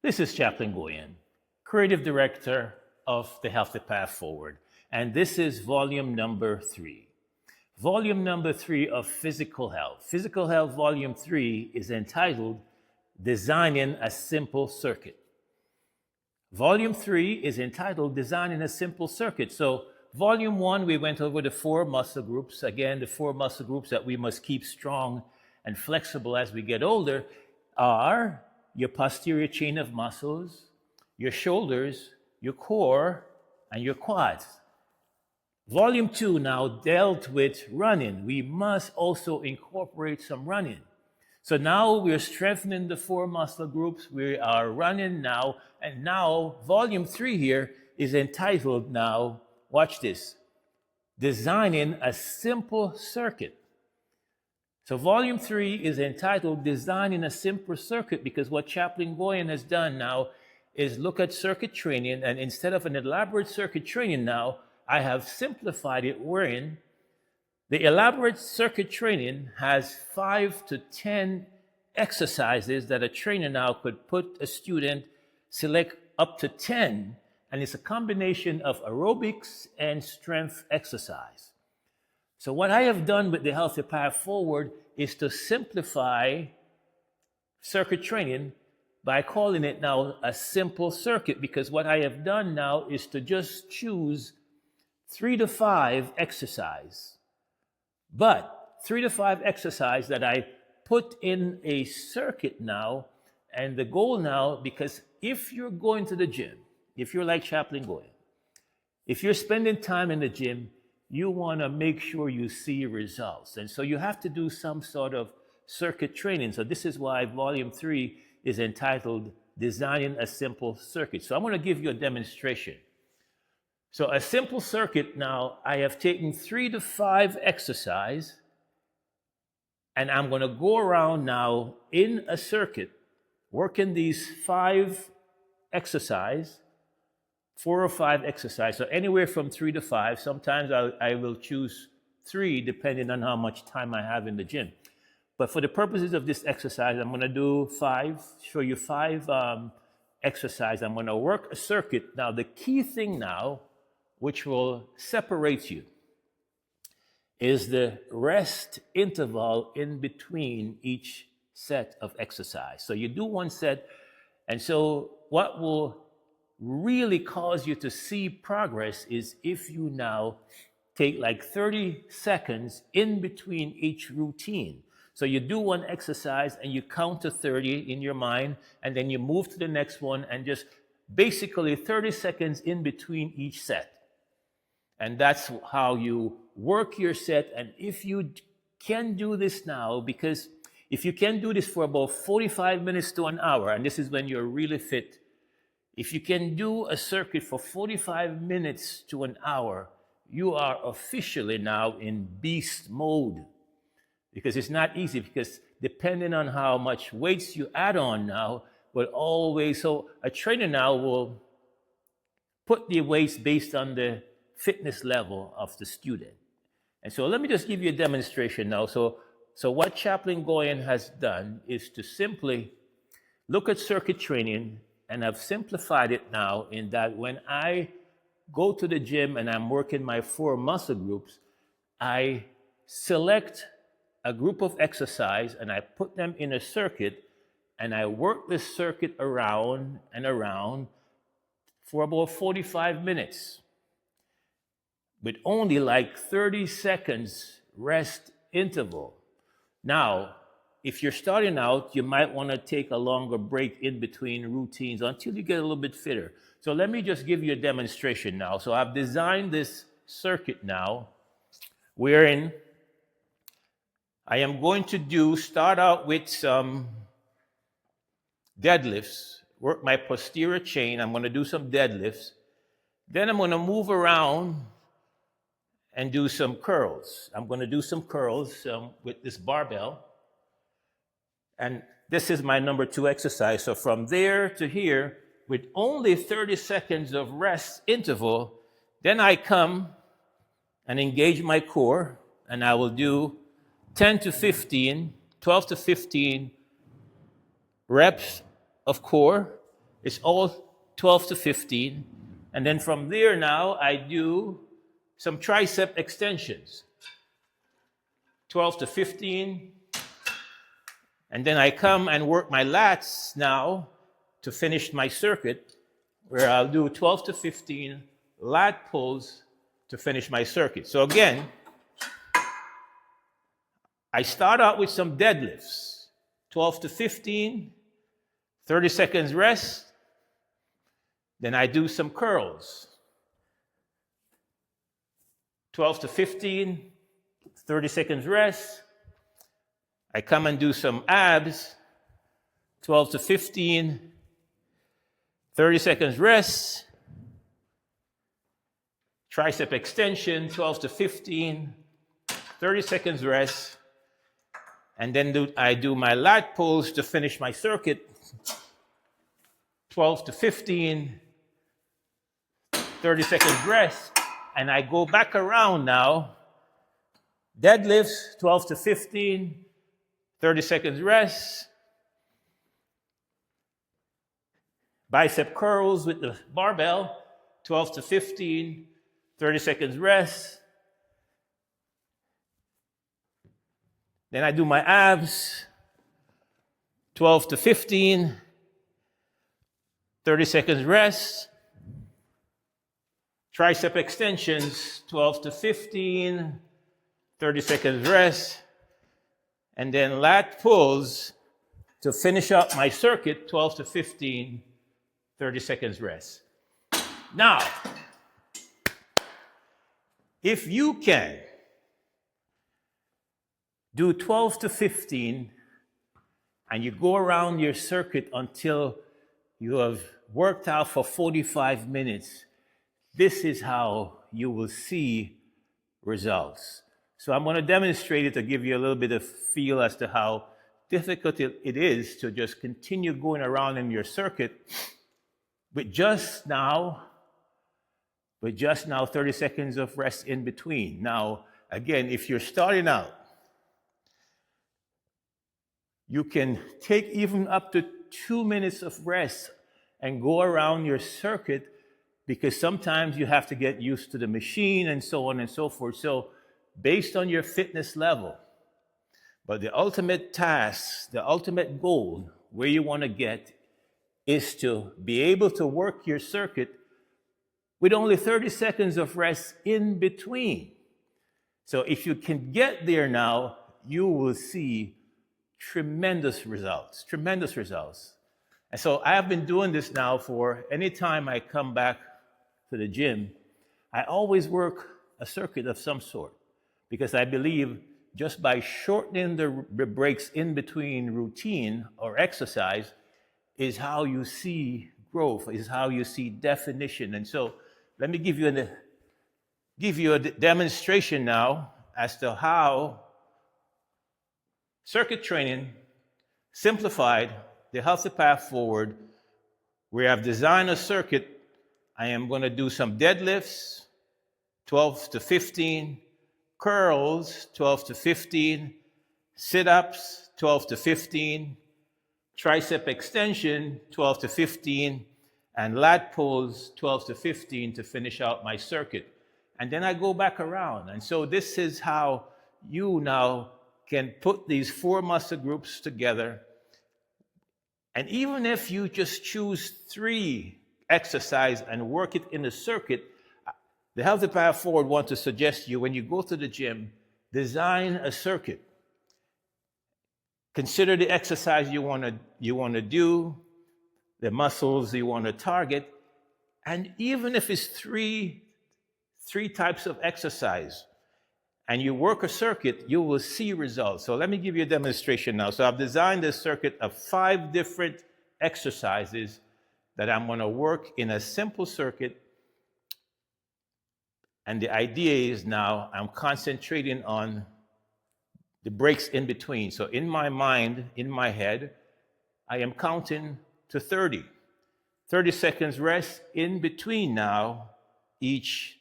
This is Chaplain Goyan, Creative Director of the Healthy Path Forward, and this is volume number 3. Volume number 3 of Physical Health. Physical Health Volume 3 is entitled Designing a Simple Circuit. Volume 3 is entitled Designing a Simple Circuit. So Volume 1, we went over the 4 muscle groups. Again, the 4 muscle groups that we must keep strong and flexible as we get older are your posterior chain of muscles, your shoulders, your core, and your quads. Volume 2 now dealt with running. We must also incorporate some running. So now we're strengthening the 4 muscle groups. We are running now. And now Volume 3 here is entitled now, watch this, Designing a Simple Circuit. So Volume 3 is entitled Designing a Simple Circuit because what Chaplain Goyan has done now is look at circuit training, and instead of an elaborate circuit training now, I have simplified it wherein the elaborate circuit training has 5 to 10 exercises that a trainer now could put a student, select up to 10, and it's a combination of aerobics and strength exercise. So what I have done with the Healthy Path Forward is to simplify circuit training by calling it now a simple circuit, because what I have done now is to just choose 3 to 5 exercise. But 3 to 5 exercise that I put in a circuit now, and the goal now, because if you're going to the gym, if you're like Chaplain Goyan, if you're spending time in the gym, you want to make sure you see results. And so you have to do some sort of circuit training. So this is why Volume 3 is entitled Designing a Simple Circuit. So I'm going to give you a demonstration. So a simple circuit now, I have taken 3 to 5 exercise, and I'm going to go around now in a circuit, working these 5 exercise, 4 or 5 exercise, so anywhere from 3 to 5. Sometimes I will choose 3 depending on how much time I have in the gym. But for the purposes of this exercise, I'm going to do 5, show you 5 exercise. I'm going to work a circuit. Now, the key thing now, which will separate you, is the rest interval in between each set of exercise. So you do one set, and so what will really cause you to see progress is if you now take like 30 seconds in between each routine. So you do one exercise and you count to 30 in your mind, and then you move to the next one, and just basically 30 seconds in between each set. And that's how you work your set. And if you can do this now, because if you can do this for about 45 minutes to an hour, and this is when you're really fit, if you can do a circuit for 45 minutes to an hour, you are officially now in beast mode. Because it's not easy, because depending on how much weights you add on now, will always, so a trainer now will put the weights based on the fitness level of the student. And so let me just give you a demonstration now. So what Chaplain Goyan has done is to simply look at circuit training, and I've simplified it now in that when I go to the gym and I'm working my 4 muscle groups, I select a group of exercise and I put them in a circuit, and I work this circuit around and around for about 45 minutes with only like 30 seconds rest interval. Now, if you're starting out, you might want to take a longer break in between routines until you get a little bit fitter. So let me just give you a demonstration now. So I've designed this circuit now, wherein I am going to start out with some deadlifts, work my posterior chain. I'm going to do some deadlifts. Then I'm going to move around and do some curls. I'm going to do some curls with this barbell. And this is my number 2 exercise. So from there to here, with only 30 seconds of rest interval, then I come and engage my core, and I will do 10 to 15, 12 to 15 reps of core. It's all 12 to 15. And then from there now, I do some tricep extensions. 12 to 15. And then I come and work my lats now to finish my circuit, where I'll do 12 to 15 lat pulls to finish my circuit. So again, I start out with some deadlifts. 12 to 15, 30 seconds rest. Then I do some curls. 12 to 15, 30 seconds rest. I come and do some abs. 12 to 15, 30 seconds rest. Tricep extension, 12 to 15, 30 seconds rest. And then I do my lat pulls to finish my circuit. 12 to 15, 30 seconds rest. And I go back around now. Deadlifts, 12 to 15, 30 seconds rest. Bicep curls with the barbell, 12 to 15, 30 seconds rest. Then I do my abs, 12 to 15, 30 seconds rest. Tricep extensions, 12 to 15, 30 seconds rest. And then lat pulls to finish up my circuit, 12 to 15, 30 seconds rest. Now, if you can do 12 to 15 and you go around your circuit until you have worked out for 45 minutes, this is how you will see results. So I'm going to demonstrate it to give you a little bit of feel as to how difficult it is to just continue going around in your circuit with just now 30 seconds of rest in between. Now, again, if you're starting out, you can take even up to 2 minutes of rest and go around your circuit, because sometimes you have to get used to the machine and so on and so forth. So based on your fitness level, but the ultimate task, the ultimate goal, where you want to get is to be able to work your circuit with only 30 seconds of rest in between. So if you can get there now, you will see tremendous results. And so I have been doing this now for any time I come back to the gym. I always work a circuit of some sort, because I believe just by shortening the breaks in between routine or exercise is how you see growth, is how you see definition. And so let me give you a demonstration now as to how circuit training, simplified, the healthy path forward, where I've designed a circuit. I am going to do some deadlifts, 12 to 15, curls, 12 to 15, sit-ups, 12 to 15, tricep extension, 12 to 15, and lat pulls, 12 to 15 to finish out my circuit. And then I go back around. And so this is how you now can put these 4 muscle groups together. And even if you just choose 3 exercise and work it in the circuit, the Healthy Path Forward want to suggest to you, when you go to the gym, design a circuit. Consider the exercise you want to do, the muscles you want to target, and even if it's three types of exercise, and you work a circuit, you will see results. So let me give you a demonstration now. So I've designed a circuit of 5 different exercises that I'm going to work in a simple circuit. And the idea is now I'm concentrating on the breaks in between. So in my mind, in my head, I am counting to 30. 30 seconds rest in between now each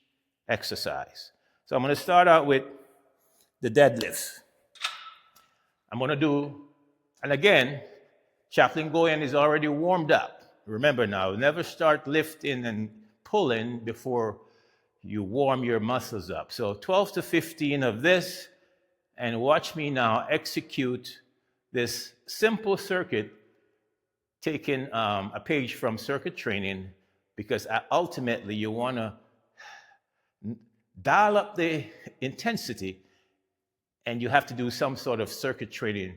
exercise. So I'm going to start out with the deadlifts. I'm going to do, and again, Chaplain Goyan is already warmed up. remember now, never start lifting and pulling before you warm your muscles up. So 12 to 15 of this, and watch me now execute this simple circuit, taking a page from circuit training, because ultimately you want to dial up the intensity, and you have to do some sort of circuit training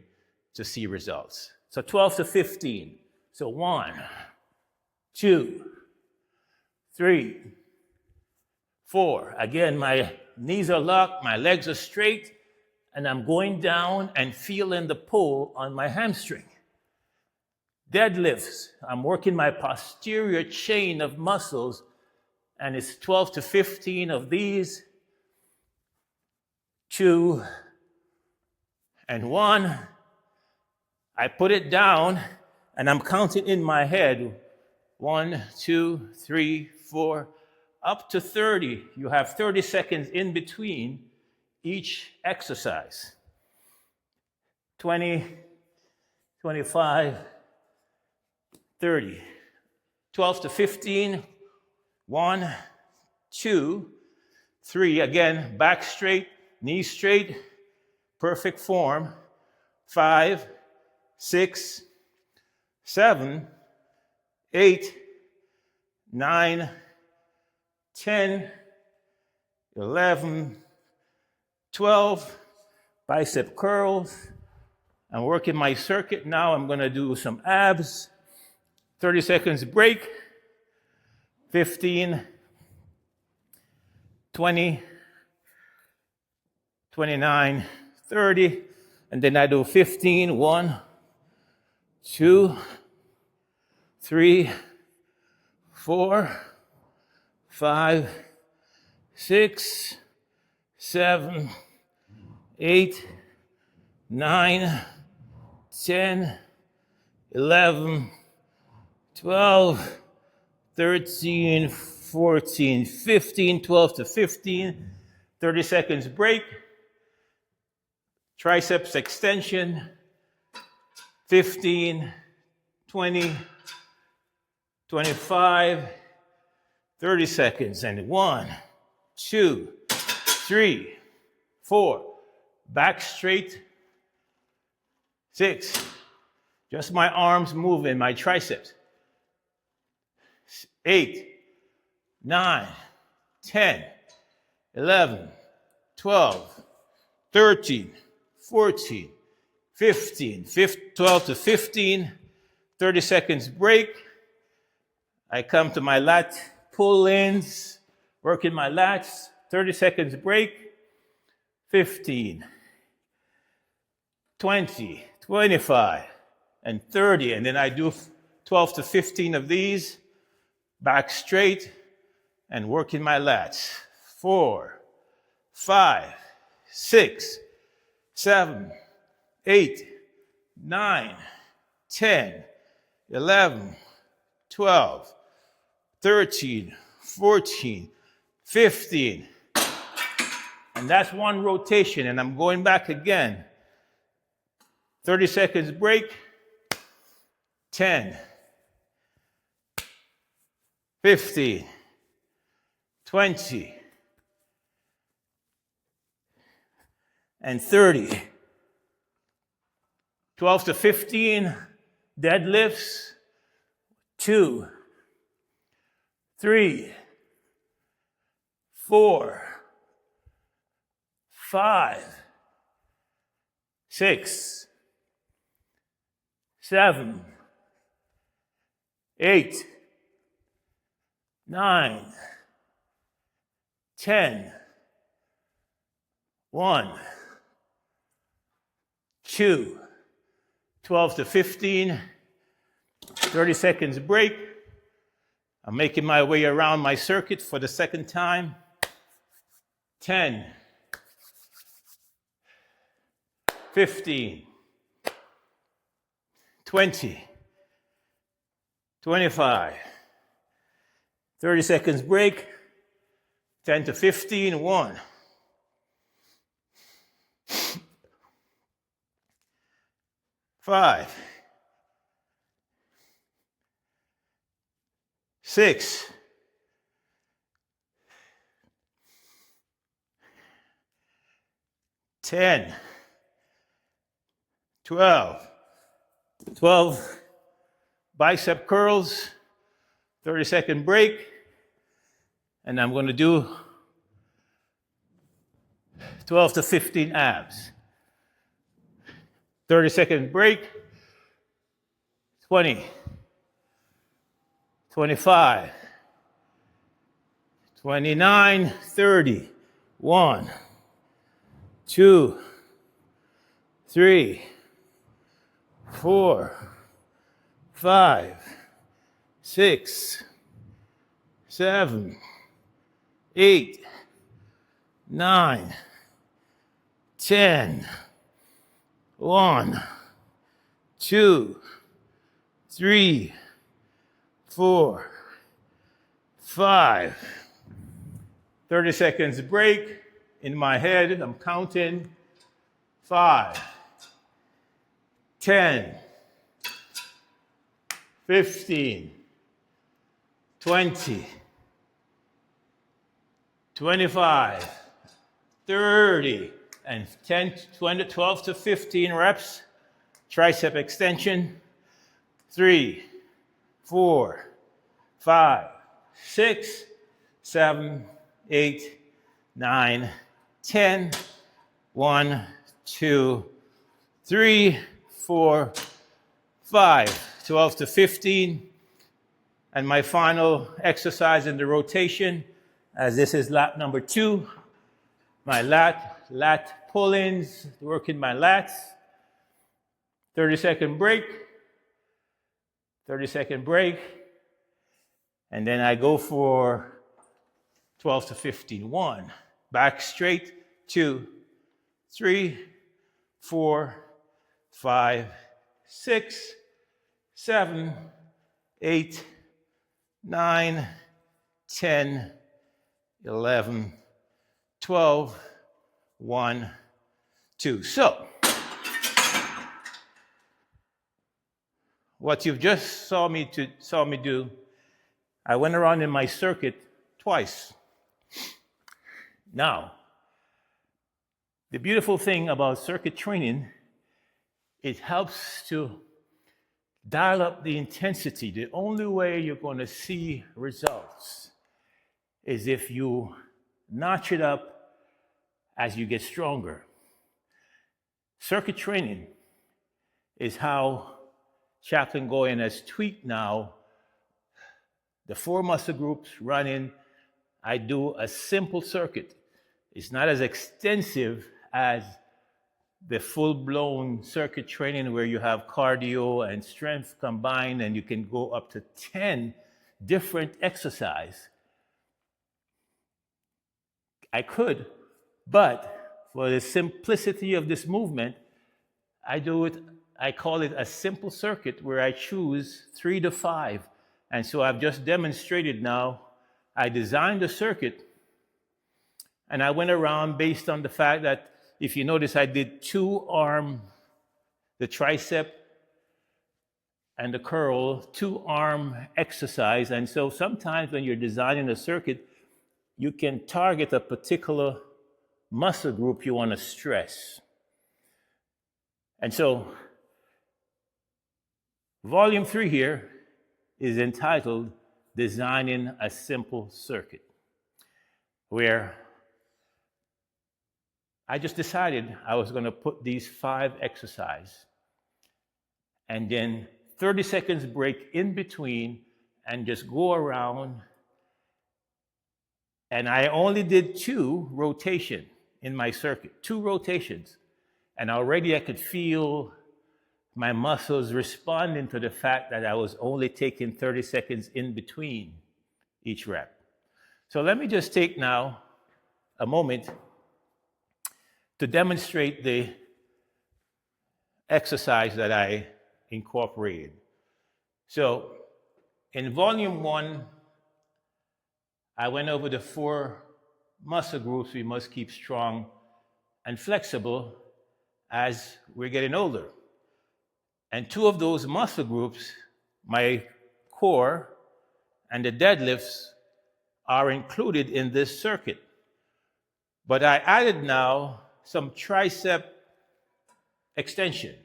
to see results. So 12 to 15. So 1, 2, 3, 4. Again, my knees are locked, my legs are straight, and I'm going down and feeling the pull on my hamstring. Deadlifts, I'm working my posterior chain of muscles, and it's 12 to 15 of these. 2 and 1. I put it down, and I'm counting in my head. 1, 2, 3, 4, up to 30. You have 30 seconds in between each exercise. 20, 25, 30. 12 to 15. 1, 2, 3. Again, back straight, knees straight, perfect form. 5, 6, 7, 8, 9, 10, 11, 12. Bicep curls. I'm working my circuit now. I'm going to do some abs. 30 seconds break. 15, 20, 29, 30. And then I do 15, 1, 2, 3, 4, 5, 6, 7, 8, 9, 10, 11, 12, 13, 14, 15, 12 to 15, 30 seconds break. Triceps extension, 15, 20, 25, 30 seconds, and 1, 2, 3, 4, back straight, 6, just my arms moving, my triceps, 8, 9, 10, 11, 12, 13, 14, 15, 12 to 15, 30 seconds break. I come to my lat pull-ins, working my lats, 30 seconds break, 15, 20, 25, and 30. And then I do 12 to 15 of these, back straight, and working my lats. 4, 5, 6, 7, 8, 9, 10, 11, 12, 13, 14, 15. And that's one rotation, and I'm going back again. 30 seconds break. 10, 15, 20, and 30. 12 to 15 deadlifts. 2, 3, 4, 5, 6, 7, 8, 9, 10, 1, 2, 12 to 15, 30 seconds break. I'm making my way around my circuit for the second time. 10, 15, 20, 25, 30 seconds break. 10 to 15, 1, 5, 6, 10, 12, 12 bicep curls, 30-second break, and I'm going to do 12 to 15 abs. 30-second break, 20, 25, 29, 30, 1, 2, 3, 4, 5, 6, 7, 8, 9, 10, 1, 2, 3, 4, 5. 30 seconds break. In my head, I'm counting 5, 10, 15, 20, 25, 30, and 10, 20, 12 to 15 reps. Tricep extension. 3, 4, 5, 6, 7, 8, 9, 10. 1, 2, 3, 4, 5. 12 to 15. And my final exercise in the rotation, as this is lap number 2, my lat pull-ins, working my lats. 30-second break, 30-second break, and then I go for 12 to 15. 1, back straight, 2, 3, 4, 5, 6, 7, 8, 9, 10, 11, 12, 1, 2. So, what you've just saw me do, I went around in my circuit twice. Now, the beautiful thing about circuit training, it helps to dial up the intensity. The only way you're going to see results is if you notch it up as you get stronger. Circuit training is how Chaplain Goyan has tweaked now the 4 muscle groups running. I do a simple circuit. It's not as extensive as the full-blown circuit training where you have cardio and strength combined and you can go up to 10 different exercises. I could, but for the simplicity of this movement, I call it a simple circuit where I choose 3 to 5. And so I've just demonstrated now, I designed a circuit and I went around based on the fact that, if you notice, I did 2 arm, the tricep and the curl, 2 arm exercise. And so sometimes when you're designing a circuit, you can target a particular muscle group you want to stress. And so volume 3 here is entitled Designing a Simple Circuit, where I just decided I was going to put these 5 exercises and then 30 seconds break in between and just go around. And I only did 2 rotations in my circuit, 2 rotations. And already I could feel my muscles responding to the fact that I was only taking 30 seconds in between each rep. So let me just take now a moment to demonstrate the exercise that I incorporated. So in volume 1, I went over the 4 muscle groups we must keep strong and flexible as we're getting older. And 2 of those muscle groups, my core and the deadlifts are included in this circuit. But I added now some tricep extension.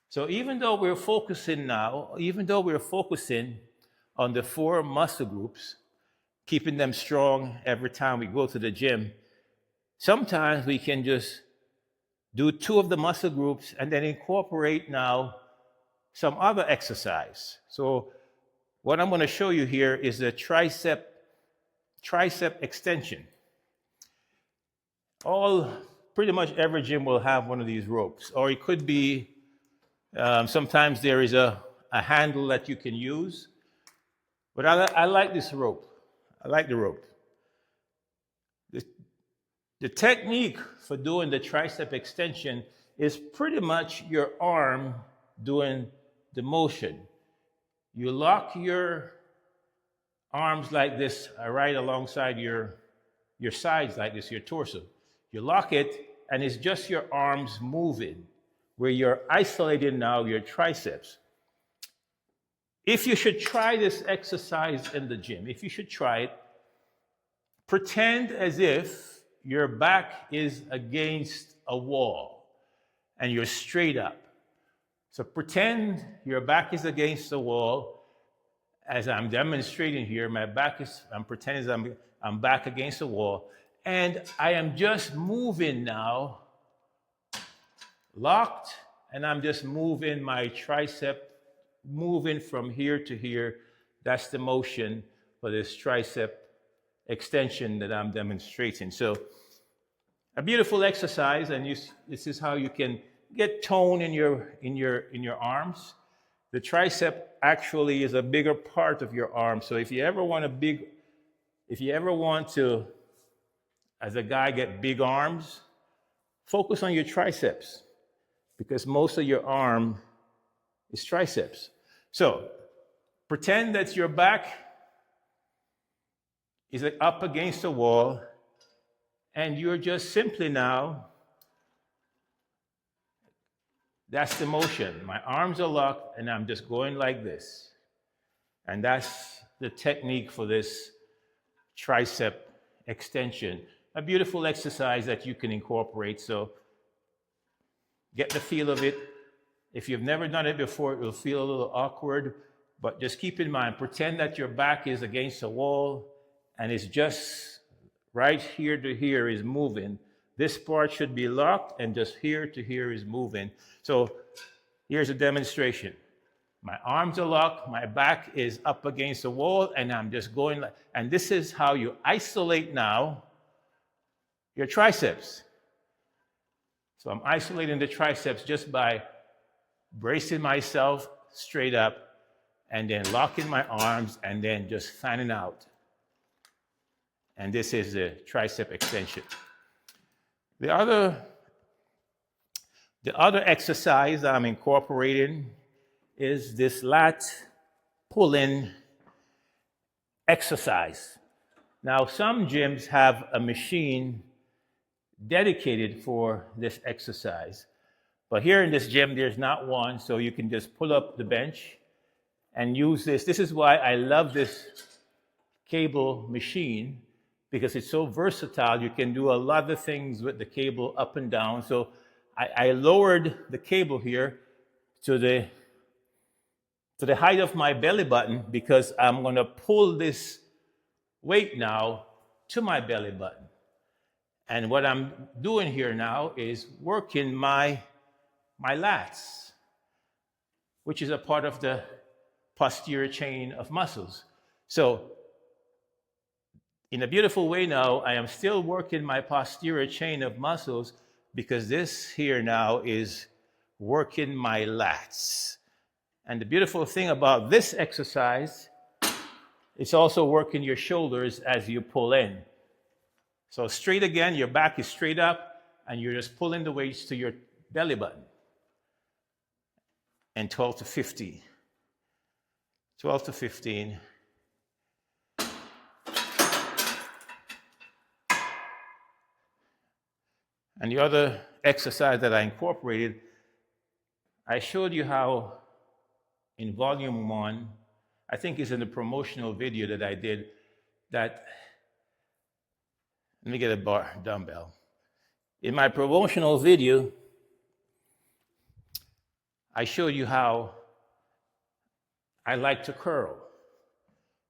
So even though we're focusing on the 4 muscle groups, keeping them strong every time we go to the gym, sometimes we can just do 2 of the muscle groups and then incorporate now some other exercise. So what I'm going to show you here is the tricep extension. Pretty much every gym will have one of these ropes, or it could be, sometimes there is a handle that you can use, but I like this rope. I like the rope. The technique for doing the tricep extension is pretty much your arm doing the motion. You lock your arms like this right alongside your sides like this, your torso. You lock it, and it's just your arms moving, where you're isolating now your triceps. If you should try this exercise in the gym, if you should try it, pretend as if your back is against a wall and you're straight up. So pretend your back is against the wall. As I'm demonstrating here, I'm pretending I'm back against the wall, and I am just moving now, locked, and I'm just moving my tricep, moving from here to here. That's the motion for this tricep extension that I'm demonstrating. So a beautiful exercise, and this is how you can get tone in your arms. The tricep actually is a bigger part of your arm. So if you ever want to, as a guy, get big arms, focus on your triceps, because most of your arm is triceps. So pretend that your back is up against the wall, and you're just simply now, that's the motion. My arms are locked, and I'm just going like this. And that's the technique for this tricep extension. A beautiful exercise that you can incorporate. So get the feel of it. If you've never done it before, it will feel a little awkward, but just keep in mind, pretend that your back is against a wall and it's just right here to here is moving. This part should be locked, and just here to here is moving. So here's a demonstration. My arms are locked, my back is up against the wall, and I'm just going and this is how you isolate now your triceps. So I'm isolating the triceps just by bracing myself straight up and then locking my arms and then just fanning out. And this is the tricep extension. The other exercise I'm incorporating is this lat pull-in exercise. Now, some gyms have a machine dedicated for this exercise, but here in this gym, there's not one, so you can just pull up the bench and use this. This is why I love this cable machine, because it's so versatile. You can do a lot of things with the cable up and down. So I lowered the cable here to the height of my belly button, because I'm going to pull this weight now to my belly button. And what I'm doing here now is working my lats, which is a part of the posterior chain of muscles. So in a beautiful way now, I am still working my posterior chain of muscles, because this here now is working my lats. And the beautiful thing about this exercise, it's also working your shoulders as you pull in. So straight again, your back is straight up, and you're just pulling the weights to your belly button. And 12 to 15. 12 to 15. And the other exercise that I incorporated, I showed you how in volume 1 I think it's in the promotional video that I did that, let me get a dumbbell. In my promotional video, I showed you how I like to curl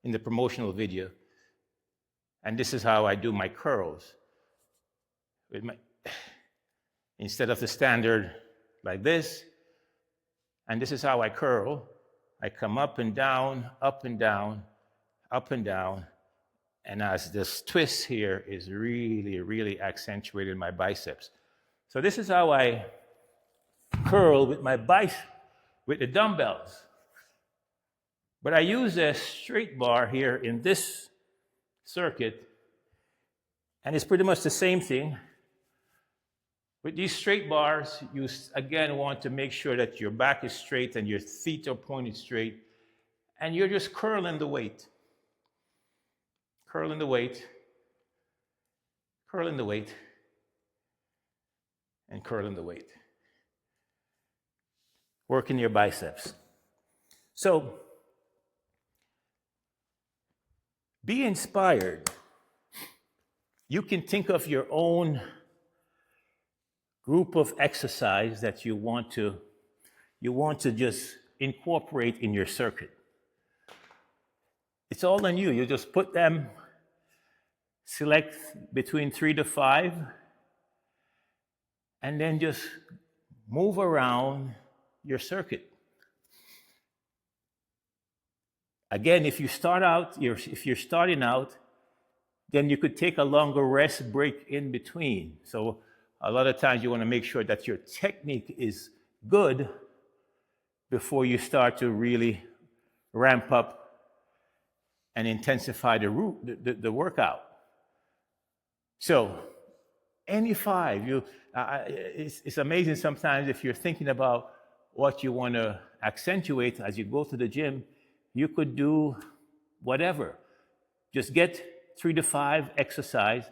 in the promotional video. And this is how I do my curls. Instead of the standard like this, and this is how I curl. I come up and down, up and down, up and down. And as this twist here is really, really accentuating my biceps. So this is how I curl with my with the dumbbells. But I use a straight bar here in this circuit, and it's pretty much the same thing. With these straight bars, you again want to make sure that your back is straight and your feet are pointed straight, and you're just curling the weight. Curling the weight, curling the weight, and curling the weight. Working your biceps. So, be inspired. You can think of your own group of exercise that you want to just incorporate in your circuit. It's all on you. You just put them, select between 3 to 5, and then just move around your circuit. Again, if you're starting out, then you could take a longer rest break in between. So a lot of times you want to make sure that your technique is good before you start to really ramp up and intensify the workout. So any 5, it's amazing sometimes if you're thinking about what you want to accentuate as you go to the gym, you could do whatever. Just get 3 to 5 exercise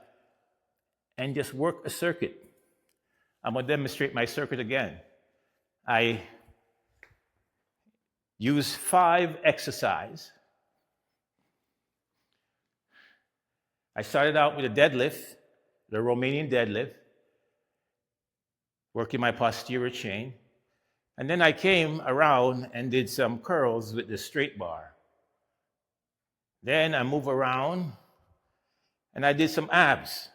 and just work a circuit. I'm going to demonstrate my circuit again. I use 5 exercise. I started out with a deadlift, the Romanian deadlift, working my posterior chain. And then I came around and did some curls with the straight bar. Then I move around and I did some abs.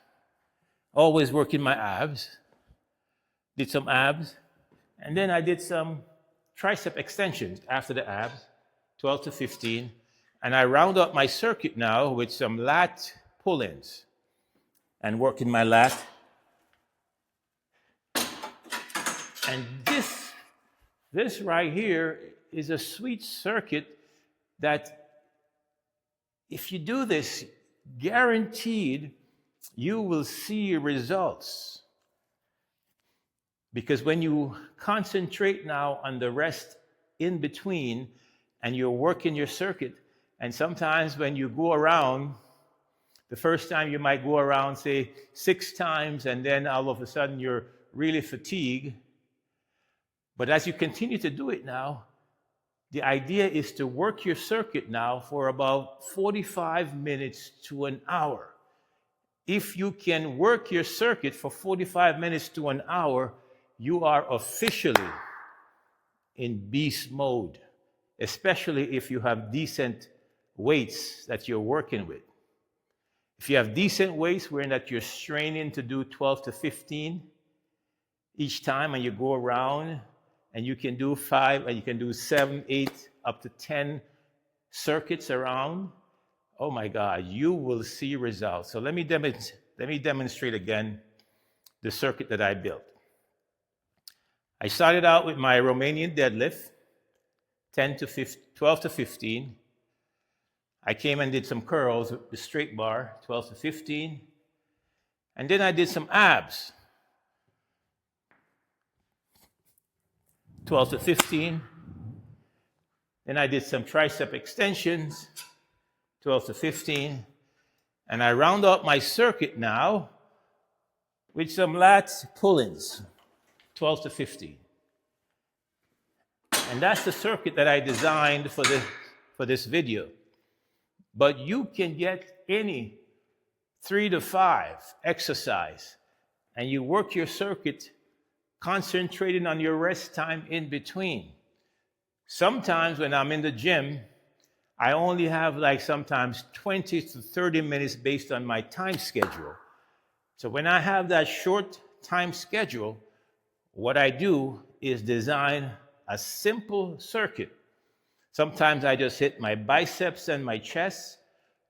Always working my abs. Did some abs. And then I did some tricep extensions after the abs, 12 to 15. And I round up my circuit now with some lat pull-ins and working my lat. And this right here is a sweet circuit that if you do this, guaranteed you will see results. Because when you concentrate now on the rest in between and you're working your circuit, and sometimes when you go around, the first time you might go around, say, 6 times, and then all of a sudden you're really fatigued. But as you continue to do it now, the idea is to work your circuit now for about 45 minutes to an hour. If you can work your circuit for 45 minutes to an hour, you are officially in beast mode, especially if you have decent weights that you're working with. If you have decent weights wherein that you're straining to do 12 to 15 each time, and you go around, and you can do 5, and you can do 7, 8, up to 10 circuits around, oh my God, you will see results. So let me demonstrate again the circuit that I built. I started out with my Romanian deadlift, 12 to 15. I came and did some curls with the straight bar, 12 to 15. And then I did some abs, 12 to 15. Then I did some tricep extensions, 12 to 15. And I round out my circuit now with some lat pull-ins, 12 to 15. And that's the circuit that I designed for for this video. But you can get any 3 to 5 exercise, and you work your circuit concentrating on your rest time in between. Sometimes when I'm in the gym, I only have like sometimes 20 to 30 minutes based on my time schedule. So when I have that short time schedule, what I do is design a simple circuit. Sometimes I just hit my biceps and my chest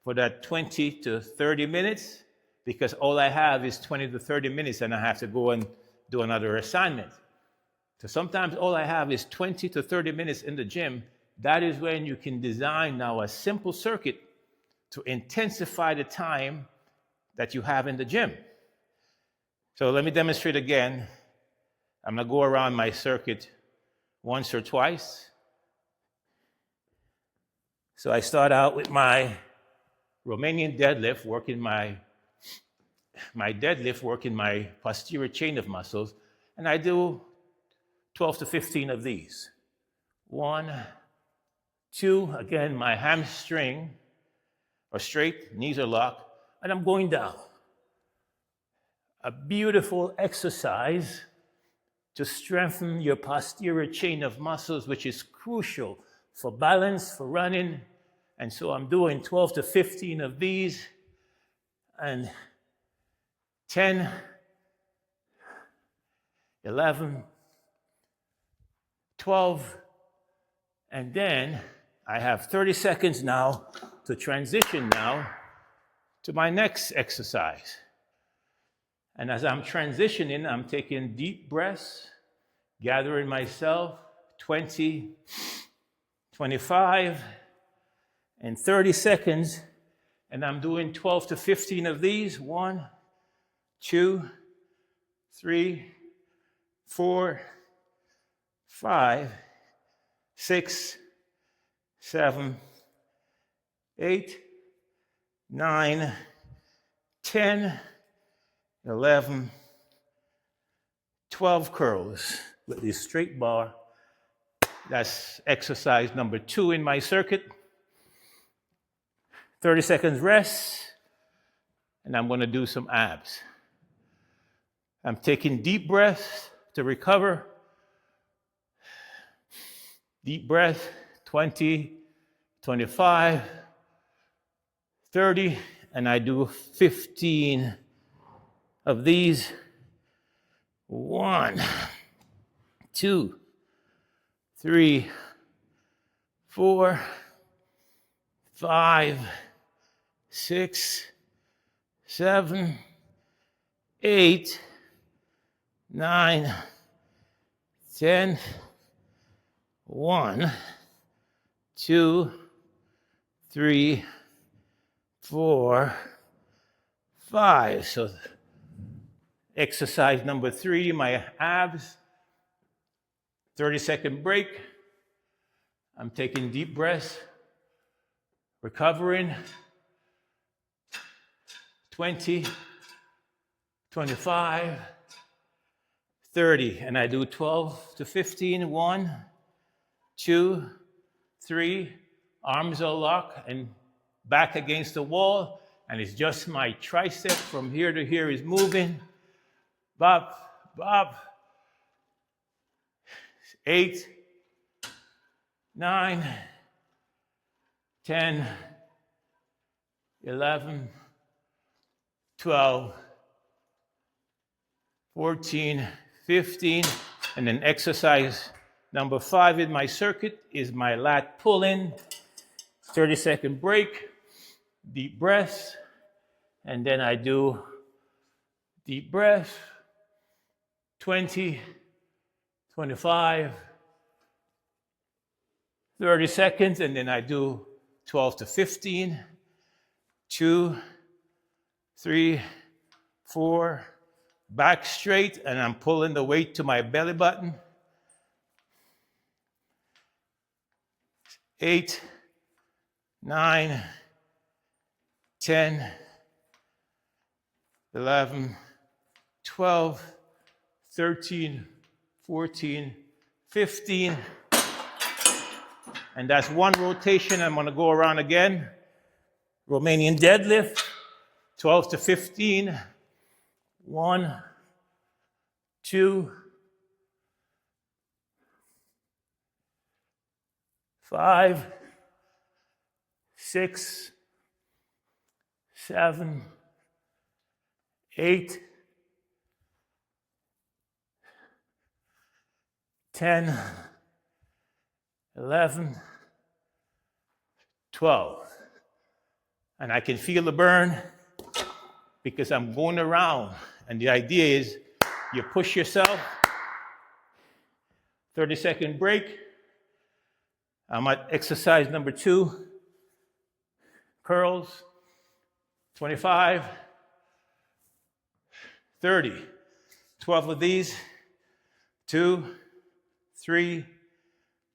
for that 20 to 30 minutes because all I have is 20 to 30 minutes and I have to go and do another assignment. So sometimes all I have is 20 to 30 minutes in the gym. That is when you can design now a simple circuit to intensify the time that you have in the gym. So let me demonstrate again. I'm going to go around my circuit once or twice. So I start out with my Romanian deadlift, working my deadlift, working my posterior chain of muscles, and I do 12 to 15 of these. 1, 2, again, my hamstring are straight, knees are locked, and I'm going down. A beautiful exercise to strengthen your posterior chain of muscles, which is crucial for balance, for running. And so I'm doing 12 to 15 of these, and 10, 11, 12, and then I have 30 seconds now to transition now to my next exercise. And as I'm transitioning, I'm taking deep breaths, gathering myself, 20, 25, and 30 seconds, and I'm doing 12 to 15 of these. 1, 2, 3, 4, 5, 6, 7, 8, 9, 10, 11, 12 curls with this straight bar. That's exercise number 2 in my circuit. 30 seconds rest, and I'm going to do some abs. I'm taking deep breaths to recover. Deep breath, 20, 25, 30, and I do 15 of these. 1, 2, 3, 4, 5, 6, 7, 8, 9, 10, 1, 2, 3, 4, 5. So exercise number 3, my abs. 30-second break. I'm taking deep breaths, recovering. 20, 25, 30, and I do 12 to 15. 1, 2, 3, arms are locked and back against the wall, and it's just my tricep from here to here is moving. Bop, bop. 8, 9, 10, 11, 12, 14, 15, and then exercise number 5 in my circuit is my lat pull-in. 30-second break, deep breaths, and then I do deep breath, 20, 25, 30 seconds, and then I do 12 to 15, 2, 3, 4, back straight, and I'm pulling the weight to my belly button. 8, 9, 10, 11, 12, 13, 14, 15, And that's one rotation. I'm going to go around again. Romanian deadlift, 12 to 15. 1, 2, 5, 6, 7, 8, 10, 11, 12. And I can feel the burn because I'm going around. And the idea is you push yourself, 30-second break. I'm at exercise number 2, curls, 25, 30. 12 of these, 2, 3,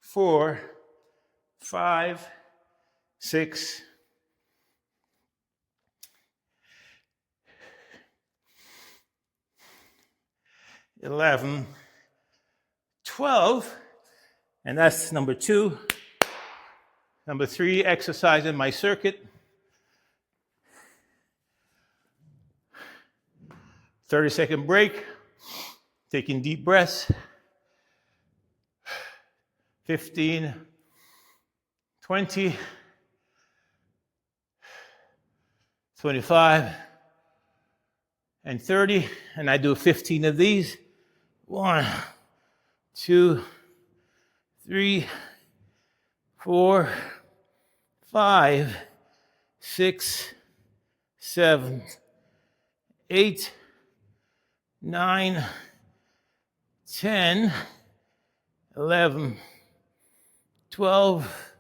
4, 5, 6, 11, 12, and that's number 2. Number 3, exercise in my circuit. 30-second break, taking deep breaths. 15, 20, 25, and 30, and I do 15 of these. 1, 2, 3, 4, 5, 6, 7, 8, 9, 10, 11, 12,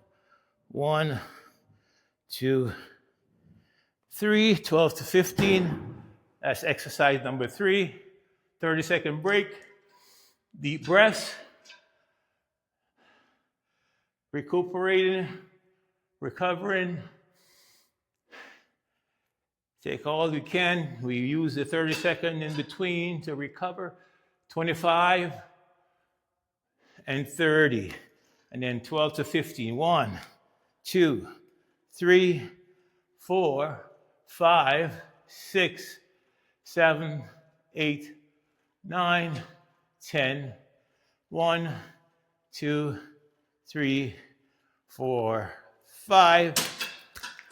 1, 2, 3, 12 to 15. That's exercise number 3. 30-second break. Deep breaths. Recuperating, recovering. Take all you can. We use the 30-second in between to recover. 25 and 30. And then 12 to 15. 1, 2, 3, 4, 5, 6, 7, 8, 9, 10. 1, 2, 3, 4, 5.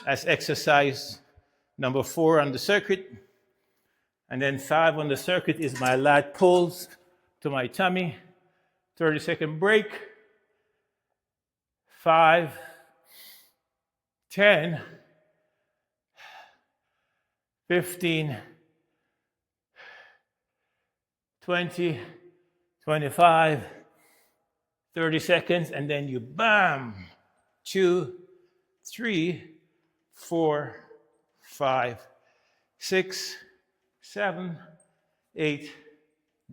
That's exercise number 4 on the circuit. And then 5 on the circuit is my lat pulls to my tummy. 30-second break. 5, 10, 15, 20, 25, 30 seconds, and then you bam, 2, 3, 4, 5, 6, 7, 8,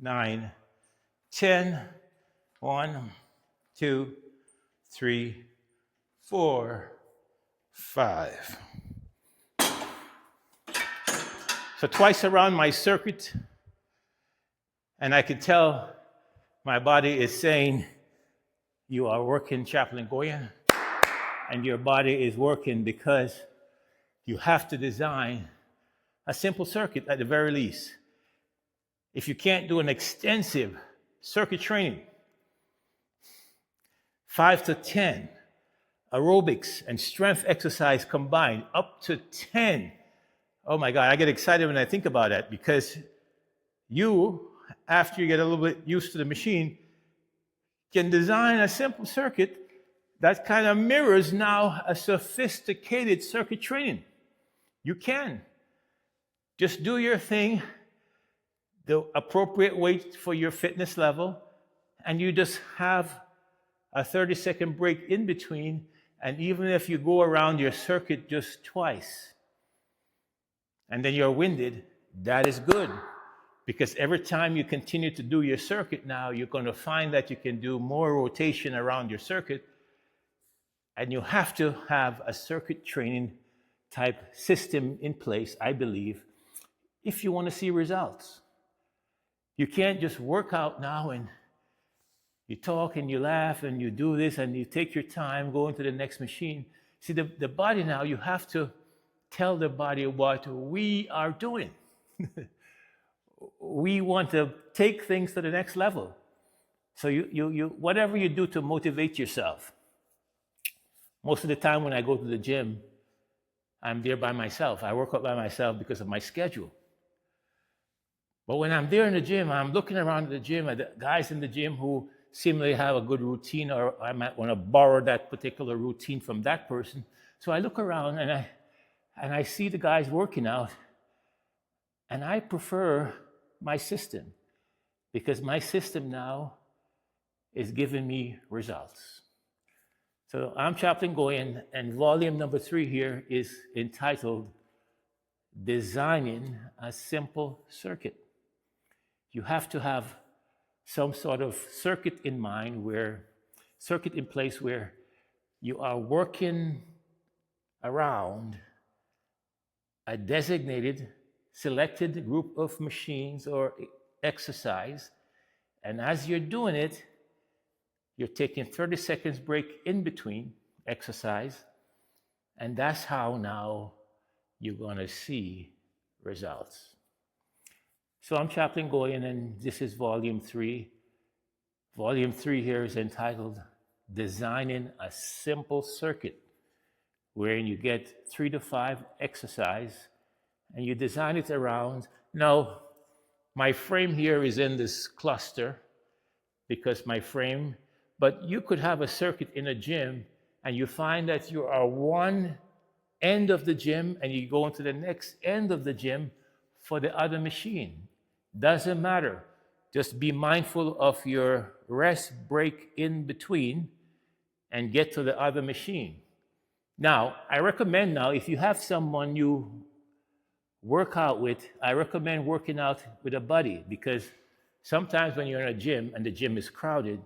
9, 10, 1, 2, 3, 4, 5. So twice around my circuit, and I could tell my body is saying, you are working, Chaplain Goyan, and your body is working because you have to design a simple circuit at the very least. If you can't do an extensive circuit training, 5 to 10 aerobics and strength exercise combined, up to 10. Oh my God, I get excited when I think about that because you, after you get a little bit used to the machine, can design a simple circuit that kind of mirrors now a sophisticated circuit training. You can. Just do your thing, the appropriate weight for your fitness level, and you just have a 30-second break in between, and even if you go around your circuit just twice, and then you're winded, that is good. Because every time you continue to do your circuit now, you're going to find that you can do more rotation around your circuit, and you have to have a circuit training type system in place, I believe, if you want to see results. You can't just work out now and You talk and you laugh and you do this and you take your time going to the next machine. See, the body now, you have to tell the body what we are doing. We want to take things to the next level. So you whatever you do to motivate yourself. Most of the time when I go to the gym, I'm there by myself. I work out by myself because of my schedule. But when I'm there in the gym, I'm looking around the gym at the guys in the gym who seemingly have a good routine, or I might want to borrow that particular routine from that person. So I look around and I see the guys working out, and I prefer my system because my system now is giving me results. So I'm Chaplain Goyan, and volume number 3 here is entitled Designing a Simple Circuit. You have to have some sort of circuit in place where you are working around a designated, selected group of machines or exercise. And as you're doing it, you're taking 30 seconds break in between exercise. And that's how now you're going to see results. So I'm Chaplain Goyan, and this is volume 3. Volume 3 here is entitled Designing a Simple Circuit, wherein you get 3 to 5 exercise and you design it around. Now, my frame here is in this cluster because but you could have a circuit in a gym and you find that you are one end of the gym and you go into the next end of the gym for the other machine. Doesn't matter. Just be mindful of your rest break in between and get to the other machine. Now, I recommend now, if you have someone you work out with, I recommend working out with a buddy, because sometimes when you're in a gym and the gym is crowded,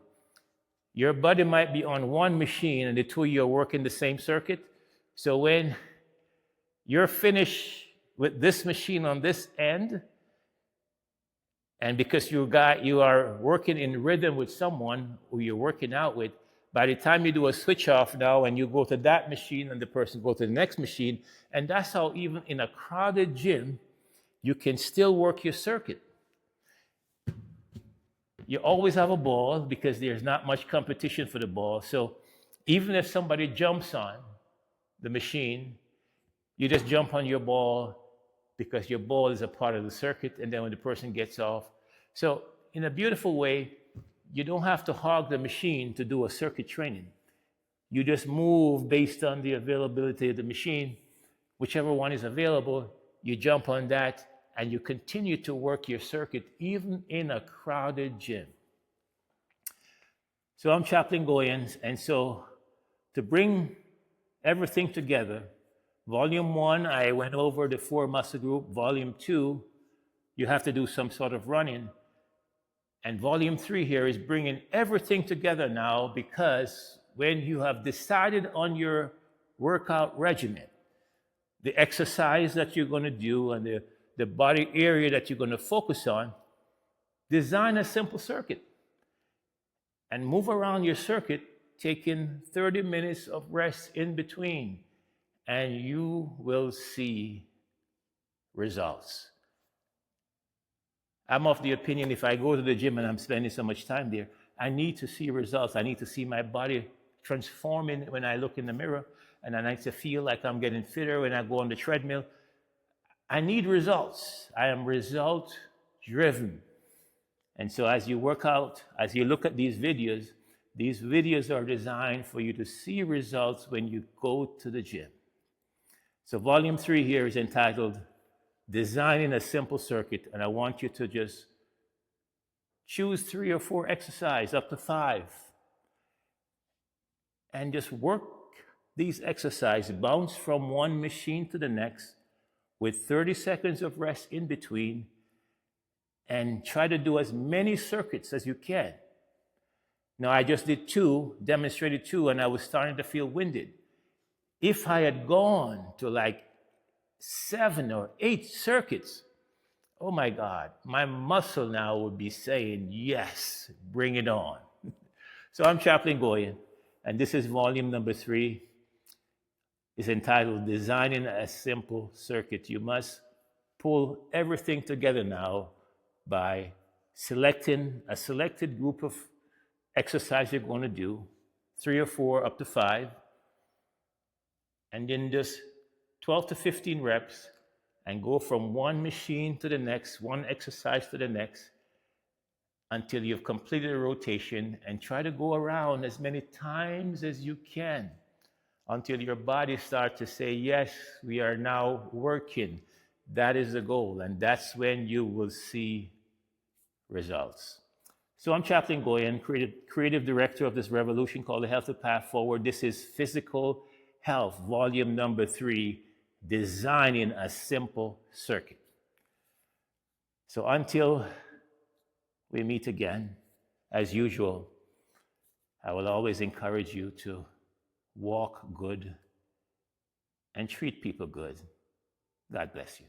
your buddy might be on one machine and the two of you are working the same circuit. So when you're finished with this machine on this end, and because you are working in rhythm with someone who you're working out with, by the time you do a switch off now and you go to that machine and the person goes to the next machine, and that's how even in a crowded gym, you can still work your circuit. You always have a ball because there's not much competition for the ball. So even if somebody jumps on the machine, you just jump on your ball because your ball is a part of the circuit, and then when the person gets off. So in a beautiful way, you don't have to hog the machine to do a circuit training. You just move based on the availability of the machine. Whichever one is available, you jump on that, and you continue to work your circuit even in a crowded gym. So I'm Chaplain Goyan, and so to bring everything together, Volume 1, I went over the 4 muscle group. Volume 2, you have to do some sort of running. And Volume 3 here is bringing everything together now, because when you have decided on your workout regimen, the exercise that you're going to do and the body area that you're going to focus on, design a simple circuit and move around your circuit, taking 30 minutes of rest in between, and you will see results. I'm of the opinion, if I go to the gym and I'm spending so much time there, I need to see results. I need to see my body transforming when I look in the mirror, and I need to feel like I'm getting fitter when I go on the treadmill. I need results. I am result driven. And so as you work out, as you look at these videos are designed for you to see results when you go to the gym. So Volume 3 here is entitled Designing a Simple Circuit, and I want you to just choose 3 or 4 exercises, up to 5, and just work these exercises, bounce from one machine to the next with 30 seconds of rest in between, and try to do as many circuits as you can. Now, I just did 2, demonstrated 2, and I was starting to feel winded. If I had gone to like 7 or 8 circuits, oh my God, my muscle now would be saying, yes, bring it on. So I'm Chaplain Goyan, and this is volume number 3. It's entitled Designing a Simple Circuit. You must pull everything together now by selecting a selected group of exercise you're going to do, 3 or 4 up to 5, and then just 12 to 15 reps, and go from one machine to the next, one exercise to the next, until you've completed a rotation, and try to go around as many times as you can until your body starts to say, yes, we are now working. That is the goal, and that's when you will see results. So I'm Chaplain Goyan, creative director of this revolution called the Healthy Path Forward. This is Physical Health, volume number 3, Designing a Simple Circuit. So until we meet again, as usual, I will always encourage you to walk good and treat people good. God bless you.